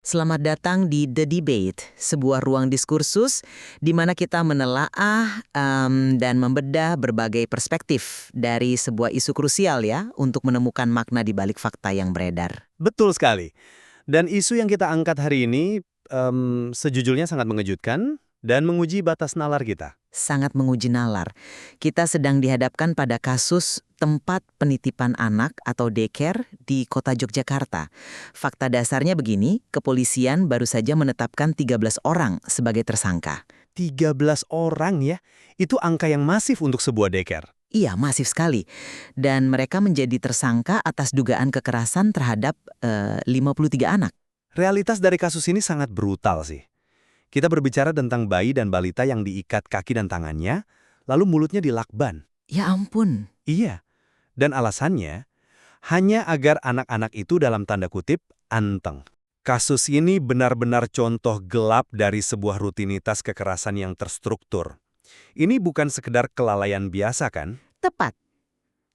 Selamat datang di The Debate, sebuah ruang diskursus di mana kita menelaah dan membedah berbagai perspektif dari sebuah isu krusial ya untuk menemukan makna di balik fakta yang beredar. Betul sekali. Dan isu yang kita angkat hari ini sejujurnya sangat mengejutkan dan menguji batas nalar kita. Sangat menguji nalar. Kita sedang dihadapkan pada kasus tempat penitipan anak atau daycare di kota Yogyakarta. Fakta dasarnya begini, kepolisian baru saja menetapkan 13 orang sebagai tersangka. 13 orang ya, itu angka yang masif untuk sebuah daycare. Iya, masif sekali. Dan mereka menjadi tersangka atas dugaan kekerasan terhadap 53 anak. Realitas dari kasus ini sangat brutal sih. Kita berbicara tentang bayi dan balita yang diikat kaki dan tangannya, lalu mulutnya dilakban. Ya ampun. Iya, dan alasannya hanya agar anak-anak itu dalam tanda kutip anteng. Kasus ini benar-benar contoh gelap dari sebuah rutinitas kekerasan yang terstruktur. Ini bukan sekedar kelalaian biasa kan? Tepat.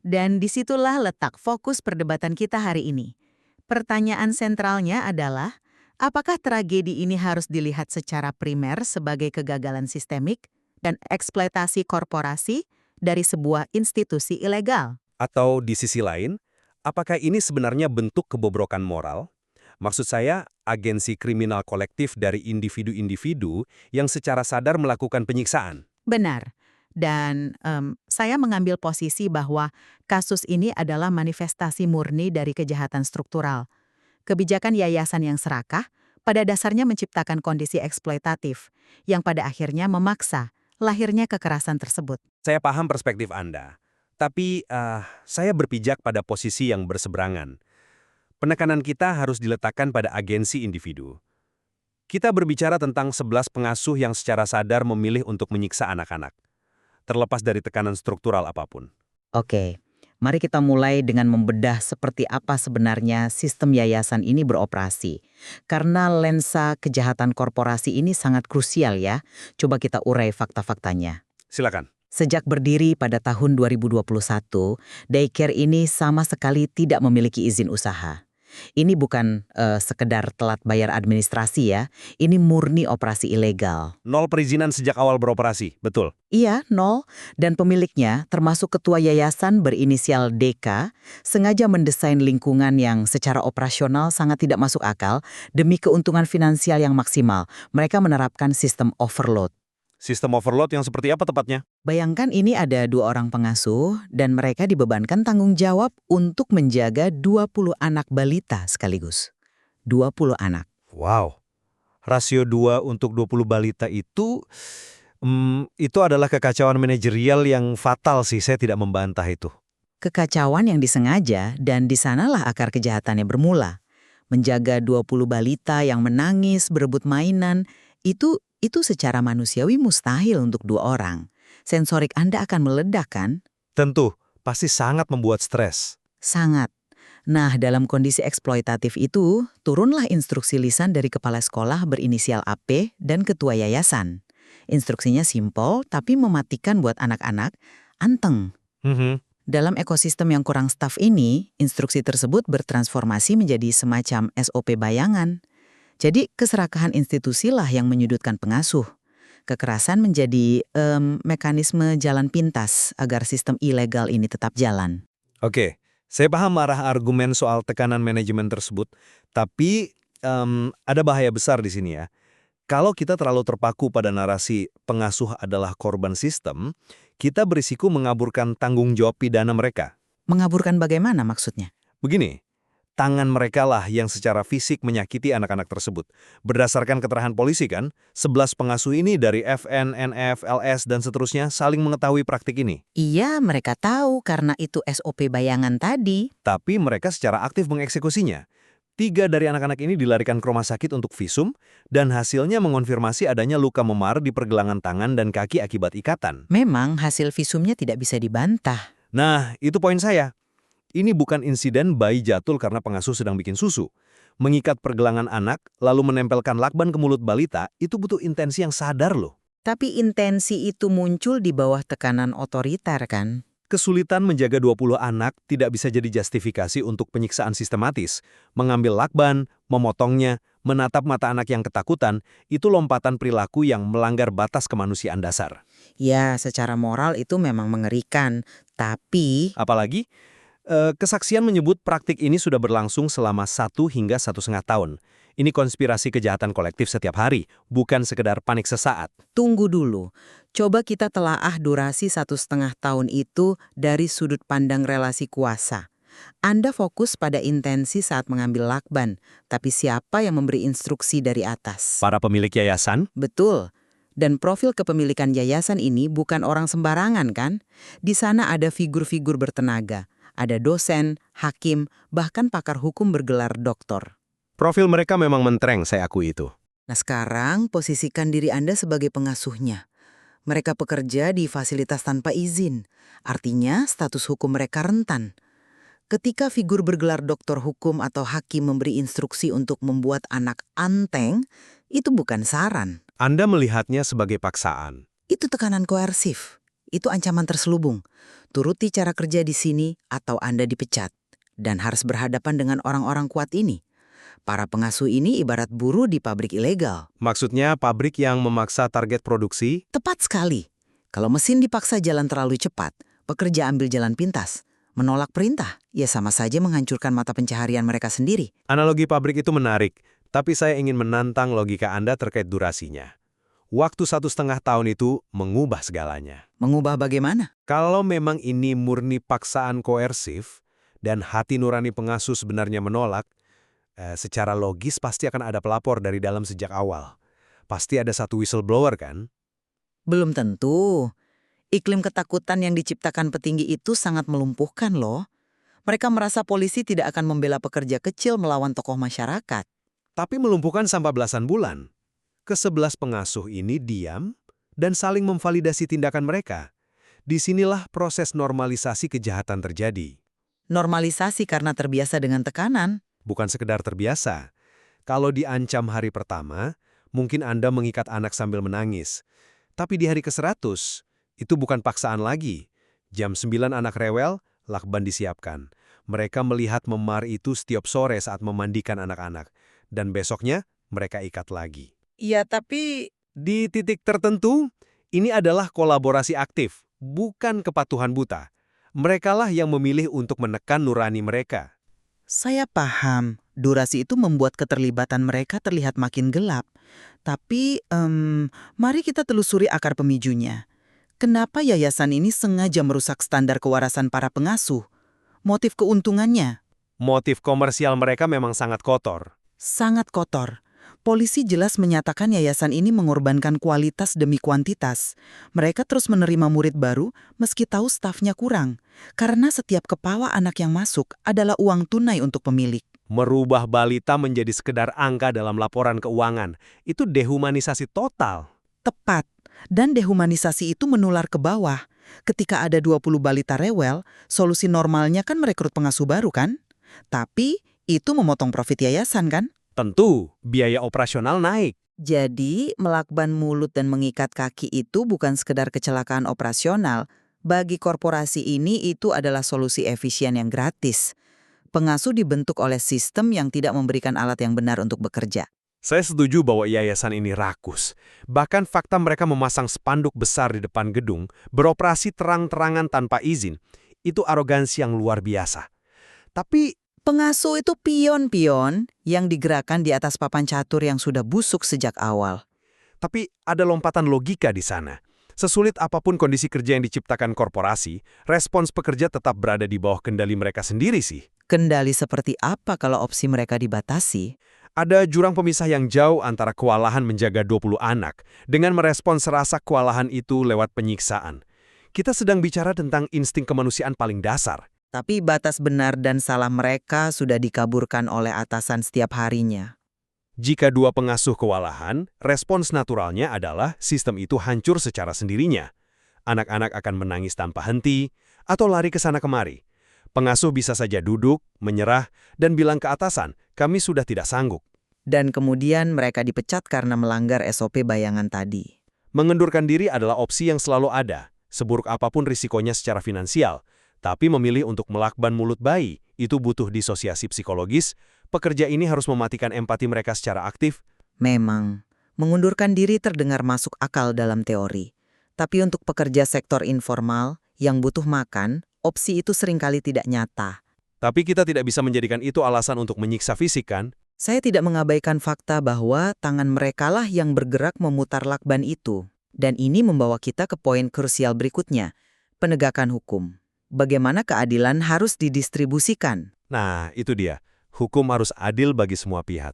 Dan disitulah letak fokus perdebatan kita hari ini. Pertanyaan sentralnya adalah, apakah tragedi ini harus dilihat secara primer sebagai kegagalan sistemik dan eksploitasi korporasi dari sebuah institusi ilegal? Atau di sisi lain, apakah ini sebenarnya bentuk kebobrokan moral? Maksud saya, agensi kriminal kolektif dari individu-individu yang secara sadar melakukan penyiksaan. Benar. Dan saya mengambil posisi bahwa kasus ini adalah manifestasi murni dari kejahatan struktural. Kebijakan yayasan yang serakah pada dasarnya menciptakan kondisi eksploitatif yang pada akhirnya memaksa lahirnya kekerasan tersebut. Saya paham perspektif Anda, tapi saya berpijak pada posisi yang berseberangan. Penekanan kita harus diletakkan pada agensi individu. Kita berbicara tentang 11 pengasuh yang secara sadar memilih untuk menyiksa anak-anak, terlepas dari tekanan struktural apapun. Oke, mari kita mulai dengan membedah seperti apa sebenarnya sistem yayasan ini beroperasi. Karena lensa kejahatan korporasi ini sangat krusial ya. Coba kita urai fakta-faktanya. Silakan. Sejak berdiri pada tahun 2021, daycare ini sama sekali tidak memiliki izin usaha. Ini bukan sekedar telat bayar administrasi ya, ini murni operasi ilegal. Nol perizinan sejak awal beroperasi, betul. Iya, nol. Dan pemiliknya, termasuk ketua yayasan berinisial DK, sengaja mendesain lingkungan yang secara operasional sangat tidak masuk akal demi keuntungan finansial yang maksimal. Mereka menerapkan sistem overload. Sistem overload yang seperti apa tepatnya? Bayangkan ini ada 2 orang pengasuh dan mereka dibebankan tanggung jawab untuk menjaga 20 anak balita sekaligus. 20 anak. Wow, rasio 2 untuk 20 balita itu adalah kekacauan manajerial yang fatal sih, saya tidak membantah itu. Kekacauan yang disengaja dan di sanalah akar kejahatannya bermula. Menjaga 20 balita yang menangis, berebut mainan, itu secara manusiawi mustahil untuk 2 orang. Sensorik Anda akan meledak kan? Tentu, pasti sangat membuat stres. Sangat. Nah, dalam kondisi eksploitatif itu, turunlah instruksi lisan dari kepala sekolah berinisial AP dan ketua yayasan. Instruksinya simpel, tapi mematikan buat anak-anak, anteng. Dalam ekosistem yang kurang staf ini, instruksi tersebut bertransformasi menjadi semacam SOP bayangan. Jadi, keserakahan institusi lah yang menyudutkan pengasuh. Kekerasan menjadi mekanisme jalan pintas agar sistem ilegal ini tetap jalan. Oke, saya paham arah argumen soal tekanan manajemen tersebut, tapi ada bahaya besar di sini ya. Kalau kita terlalu terpaku pada narasi pengasuh adalah korban sistem, kita berisiko mengaburkan tanggung jawab pidana mereka. Mengaburkan bagaimana maksudnya? Begini, tangan mereka lah yang secara fisik menyakiti anak-anak tersebut. Berdasarkan keterangan polisi kan, 11 pengasuh ini dari FN, NF, LS, dan seterusnya saling mengetahui praktik ini. Iya, mereka tahu karena itu SOP bayangan tadi. Tapi mereka secara aktif mengeksekusinya. 3 dari anak-anak ini dilarikan ke rumah sakit untuk visum, dan hasilnya mengonfirmasi adanya luka memar di pergelangan tangan dan kaki akibat ikatan. Memang hasil visumnya tidak bisa dibantah. Nah, itu poin saya. Ini bukan insiden bayi jatuh karena pengasuh sedang bikin susu. Mengikat pergelangan anak, lalu menempelkan lakban ke mulut balita, itu butuh intensi yang sadar loh. Tapi intensi itu muncul di bawah tekanan otoriter kan? Kesulitan menjaga 20 anak tidak bisa jadi justifikasi untuk penyiksaan sistematis. Mengambil lakban, memotongnya, Menatap mata anak yang ketakutan, itu lompatan perilaku yang melanggar batas kemanusiaan dasar. Ya, secara moral itu memang mengerikan. Tapi, Apalagi, kesaksian menyebut praktik ini sudah berlangsung selama 1 hingga 1,5 tahun. Ini konspirasi kejahatan kolektif setiap hari, bukan sekedar panik sesaat. tunggu dulu. Coba kita telaah durasi 1,5 tahun itu dari sudut pandang relasi kuasa. Anda fokus pada intensi saat mengambil lakban, tapi siapa yang memberi instruksi dari atas? Para pemilik yayasan, Betul. Dan profil kepemilikan yayasan ini bukan orang sembarangan kan? Di sana ada figur-figur bertenaga. Ada dosen, hakim, bahkan pakar hukum bergelar doktor. profil mereka memang mentereng, saya akui itu. Nah sekarang posisikan diri Anda sebagai pengasuhnya. Mereka bekerja di fasilitas tanpa izin. Artinya status hukum mereka rentan. Ketika figur bergelar doktor hukum atau hakim memberi instruksi untuk membuat anak anteng, itu bukan saran. Anda melihatnya sebagai paksaan. Itu tekanan koersif. Itu ancaman terselubung. Turuti cara kerja di sini atau Anda dipecat. Dan harus berhadapan dengan orang-orang kuat ini. Para pengasuh ini ibarat buruh di pabrik ilegal. Maksudnya pabrik yang memaksa target produksi? Tepat sekali. Kalau mesin dipaksa jalan terlalu cepat, pekerja ambil jalan pintas. Menolak perintah, ya sama saja menghancurkan mata pencaharian mereka sendiri. Analogi pabrik itu menarik, tapi saya ingin menantang logika Anda terkait durasinya. Waktu 1,5 tahun itu mengubah segalanya. Mengubah bagaimana? Kalau memang ini murni paksaan koersif, dan hati nurani pengasuh sebenarnya menolak, secara logis pasti akan ada pelapor dari dalam sejak awal. Pasti ada satu whistleblower kan? Belum tentu. Iklim ketakutan yang diciptakan petinggi itu sangat melumpuhkan loh. Mereka merasa polisi tidak akan membela pekerja kecil melawan tokoh masyarakat. Tapi melumpuhkan sampai belasan bulan. Ke-11 pengasuh ini diam dan saling memvalidasi tindakan mereka. Disinilah proses normalisasi kejahatan terjadi. Normalisasi karena terbiasa dengan tekanan. Bukan sekedar terbiasa. Kalau diancam hari pertama, mungkin Anda mengikat anak sambil menangis. Tapi di hari ke-100, itu bukan paksaan lagi. Jam 9 anak rewel, lakban disiapkan. Mereka melihat memar itu setiap sore saat memandikan anak-anak. Dan besoknya, mereka ikat lagi. Iya, tapi Di titik tertentu, ini adalah kolaborasi aktif, bukan kepatuhan buta. Merekalah yang memilih untuk menekan nurani mereka. saya paham. Durasi itu membuat keterlibatan mereka terlihat makin gelap. Tapi, mari kita telusuri akar pemicunya. Kenapa yayasan ini sengaja merusak standar kewarasan para pengasuh? Motif keuntungannya Motif komersial mereka memang sangat kotor. sangat kotor. Polisi jelas menyatakan yayasan ini mengorbankan kualitas demi kuantitas. Mereka terus menerima murid baru meski tahu stafnya kurang. Karena setiap kepala anak yang masuk adalah uang tunai untuk pemilik. Merubah balita menjadi sekedar angka dalam laporan keuangan. Itu dehumanisasi total. Tepat. Dan dehumanisasi itu menular ke bawah. Ketika ada 20 balita rewel, solusi normalnya kan merekrut pengasuh baru kan? Tapi itu memotong profit yayasan kan? Tentu, biaya operasional naik. Jadi, melakban mulut dan mengikat kaki itu bukan sekedar kecelakaan operasional. Bagi korporasi ini itu adalah solusi efisien yang gratis. Pengasuh dibentuk oleh sistem yang tidak memberikan alat yang benar untuk bekerja. Saya setuju bahwa yayasan ini rakus. Bahkan fakta mereka memasang spanduk besar di depan gedung, beroperasi terang-terangan tanpa izin, itu arogansi yang luar biasa. Tapi Pengasuh itu pion-pion yang digerakkan di atas papan catur yang sudah busuk sejak awal. ada lompatan logika di sana. Sesulit apapun kondisi kerja yang diciptakan korporasi, respons pekerja tetap berada di bawah kendali mereka sendiri sih. Kendali seperti apa kalau opsi mereka dibatasi? Ada jurang pemisah yang jauh antara kewalahan menjaga 20 anak dengan merespons rasa kewalahan itu lewat penyiksaan. Kita sedang bicara tentang insting kemanusiaan paling dasar. Tapi batas benar dan salah mereka sudah dikaburkan oleh atasan setiap harinya. Jika dua pengasuh kewalahan, respons naturalnya adalah sistem itu hancur secara sendirinya. Anak-anak akan menangis tanpa henti atau lari ke sana kemari. Pengasuh bisa saja duduk, menyerah, dan bilang ke atasan, kami sudah tidak sanggup. Dan kemudian mereka dipecat karena melanggar SOP bayangan tadi. Mengendurkan diri adalah opsi yang selalu ada, seburuk apapun risikonya secara finansial. Tapi memilih untuk melakban mulut bayi, itu butuh disosiasi psikologis, pekerja ini harus mematikan empati mereka secara aktif. Memang, mengundurkan diri terdengar masuk akal dalam teori. Tapi untuk pekerja sektor informal yang butuh makan, opsi itu seringkali tidak nyata. Tapi kita tidak bisa menjadikan itu alasan untuk menyiksa fisik, kan? Saya tidak mengabaikan fakta bahwa tangan merekalah yang bergerak memutar lakban itu. Dan ini membawa kita ke poin krusial berikutnya, penegakan hukum. Bagaimana keadilan harus didistribusikan? Nah, itu dia. Hukum harus adil bagi semua pihak.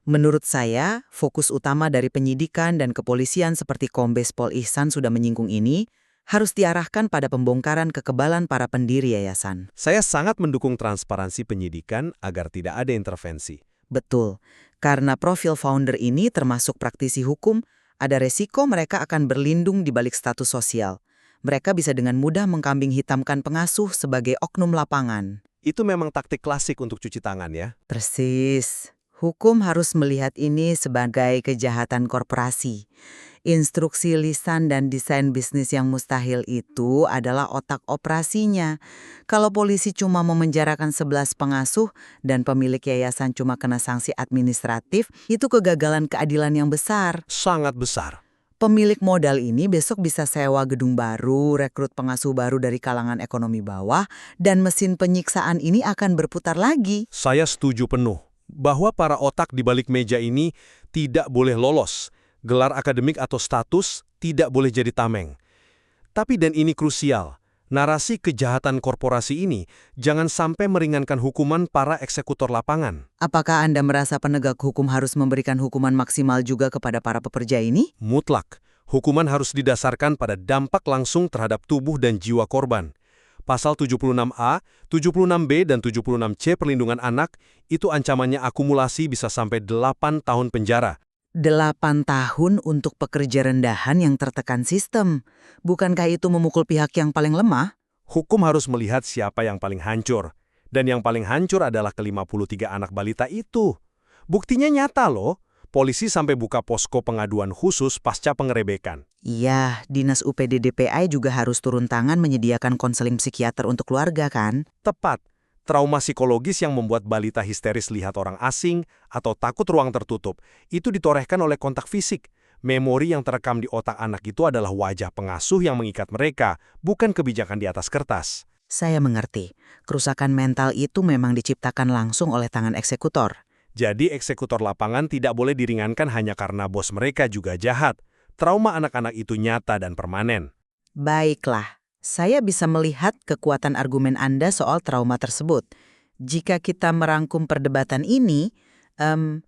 Menurut saya, fokus utama dari penyidikan dan kepolisian seperti Kombes Pol Ihsan sudah menyinggung ini, harus diarahkan pada pembongkaran kekebalan para pendiri yayasan. Saya sangat mendukung transparansi penyidikan agar tidak ada intervensi. Betul, karena profil founder ini termasuk praktisi hukum, ada resiko mereka akan berlindung di balik status sosial. Mereka bisa dengan mudah mengkambing hitamkan pengasuh sebagai oknum lapangan. Itu memang taktik klasik untuk cuci tangan, ya. Persis. Hukum harus melihat ini sebagai kejahatan korporasi. Instruksi lisan dan desain bisnis yang mustahil itu adalah otak operasinya. Kalau polisi cuma memenjarakan 11 pengasuh dan pemilik yayasan cuma kena sanksi administratif, itu kegagalan keadilan yang besar. Sangat besar. Pemilik modal ini besok bisa sewa gedung baru, rekrut pengasuh baru dari kalangan ekonomi bawah, dan mesin penyiksaan ini akan berputar lagi. Saya setuju penuh bahwa para otak di balik meja ini tidak boleh lolos. Gelar akademik atau status tidak boleh jadi tameng. Tapi dan ini krusial, narasi kejahatan korporasi ini jangan sampai meringankan hukuman para eksekutor lapangan. Apakah Anda merasa penegak hukum harus memberikan hukuman maksimal juga kepada para pekerja ini? Mutlak, hukuman harus didasarkan pada dampak langsung terhadap tubuh dan jiwa korban. Pasal 76A, 76B, dan 76C perlindungan anak itu ancamannya akumulasi bisa sampai 8 tahun penjara. 8 tahun untuk pekerja rendahan yang tertekan sistem. Bukankah itu memukul pihak yang paling lemah? Hukum harus melihat siapa yang paling hancur. Dan yang paling hancur adalah ke-53 anak balita itu. Buktinya nyata loh. Polisi sampai buka posko pengaduan khusus pasca pengerebekan. Iya, Dinas UPD DPI juga harus turun tangan menyediakan konseling psikiater untuk keluarga kan? Tepat. Trauma psikologis yang membuat balita histeris lihat orang asing atau takut ruang tertutup, itu ditorehkan oleh kontak fisik. Memori yang terekam di otak anak itu adalah wajah pengasuh yang mengikat mereka, bukan kebijakan di atas kertas. Saya mengerti. Kerusakan mental itu memang diciptakan langsung oleh tangan eksekutor. Jadi eksekutor lapangan tidak boleh diringankan hanya karena bos mereka juga jahat. Trauma anak-anak itu nyata dan permanen. Baiklah, saya bisa melihat kekuatan argumen Anda soal trauma tersebut. Jika kita merangkum perdebatan ini,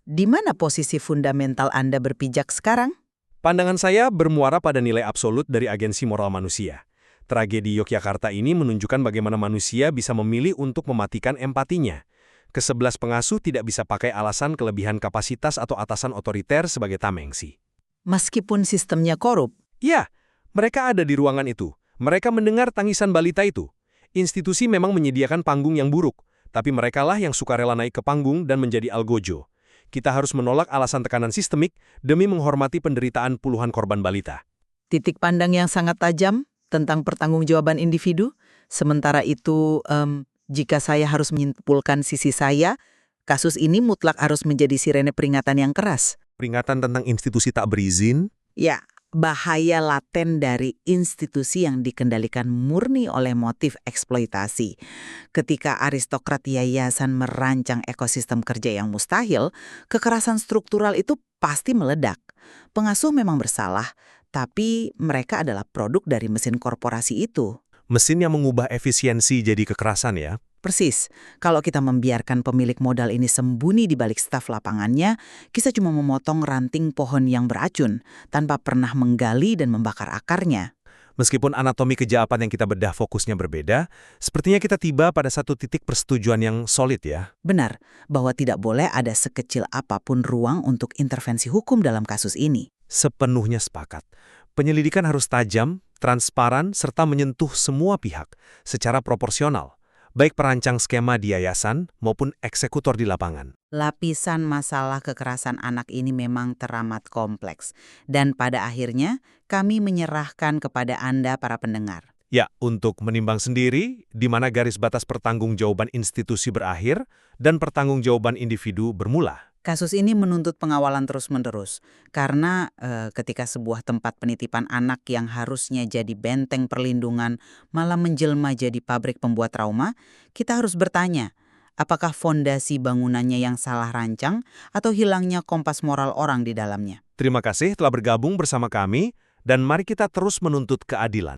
di mana posisi fundamental Anda berpijak sekarang? Pandangan saya bermuara pada nilai absolut dari agensi moral manusia. Tragedi Yogyakarta ini menunjukkan bagaimana manusia bisa memilih untuk mematikan empatinya. Ke-11 pengasuh tidak bisa pakai alasan kelebihan kapasitas atau atasan otoriter sebagai tamengsi. Meskipun sistemnya korup, Ya, mereka ada di ruangan itu. Mereka mendengar tangisan balita itu. Institusi memang menyediakan panggung yang buruk, tapi merekalah yang sukarela naik ke panggung dan menjadi algojo. Kita harus menolak alasan tekanan sistemik demi menghormati penderitaan puluhan korban balita. titik pandang yang sangat tajam tentang pertanggungjawaban individu. Sementara itu, jika saya harus menyimpulkan sisi saya, kasus ini mutlak harus menjadi sirene peringatan yang keras. Peringatan tentang institusi tak berizin? Ya, bahaya laten dari institusi yang dikendalikan murni oleh motif eksploitasi. Ketika aristokrat yayasan merancang ekosistem kerja yang mustahil, kekerasan struktural itu pasti meledak. Pengasuh memang bersalah, tapi mereka adalah produk dari mesin korporasi itu. Mesin yang mengubah efisiensi jadi kekerasan ya? Persis, kalau kita membiarkan pemilik modal ini sembunyi di balik staf lapangannya, kita cuma memotong ranting pohon yang beracun tanpa pernah menggali dan membakar akarnya. Meskipun anatomi kejahatan yang kita bedah fokusnya berbeda, sepertinya kita tiba pada satu titik persetujuan yang solid ya. Benar, bahwa tidak boleh ada sekecil apapun ruang untuk intervensi hukum dalam kasus ini. Sepenuhnya sepakat. Penyelidikan harus tajam, transparan, serta menyentuh semua pihak secara proporsional, baik perancang skema di yayasan maupun eksekutor di lapangan. Lapisan masalah kekerasan anak ini memang teramat kompleks. Dan pada akhirnya, kami menyerahkan kepada Anda para pendengar. Ya, untuk menimbang sendiri di mana garis batas pertanggungjawaban institusi berakhir dan pertanggungjawaban individu bermula. Kasus ini menuntut pengawalan terus-menerus, karena ketika sebuah tempat penitipan anak yang harusnya jadi benteng perlindungan malah menjelma jadi pabrik pembuat trauma, kita harus bertanya, apakah fondasi bangunannya yang salah rancang atau hilangnya kompas moral orang di dalamnya? Terima kasih telah bergabung bersama kami, dan mari kita terus menuntut keadilan.